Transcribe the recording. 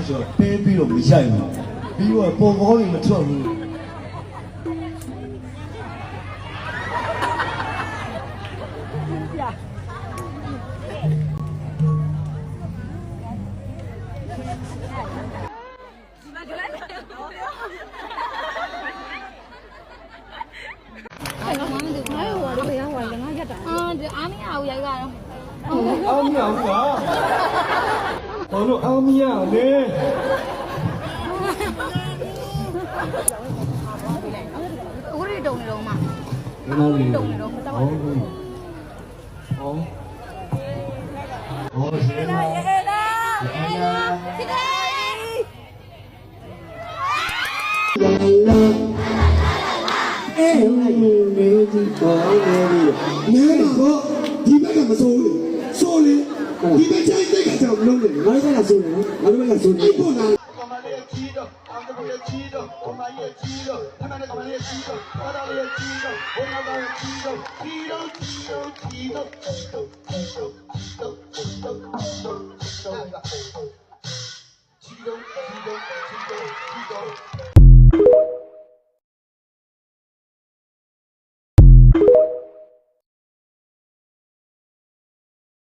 ဆိုတော့ပေးပြီးတော့မရိုက်ဘူးပြီးတော့ပုံကောင်းတွေမထွက်ဘူးအားမရဘူးရိုက်ကတော့ အောင်မရဘူးလားဘာလို့အောင်မရလဲ အခုတွေတုံနေတော့မှ မမလေး တုံနေတော့မတော့ ဟုတ်ဟုတ်ဟောရှင်းလား အေးလားအေးလားဒီday အေးလိုက်နေဒီပေါ်နေပြီ နဲတော့ဒီဘက်ကမစိုးဘူးစိုးလေဒီဘက်ချိုင်းတိတ်ကကြောင်လုံးတယ်ငါတို့ကစိုးတယ်ငါတို့ကစိုးတယ်ပေါ်လာကမလေးကြီးတော့အမ်တို့ရဲ့ကြီးတော့ကမလေးကြီးတော့ခဏနဲ့ကမလေးကြီးတော့ဘာသာလေးကြီးတော့ဘုံနာတော်ကြီးတော့ကြီးတော့ကြီးတော့ကြီးတော့ကြီးတော့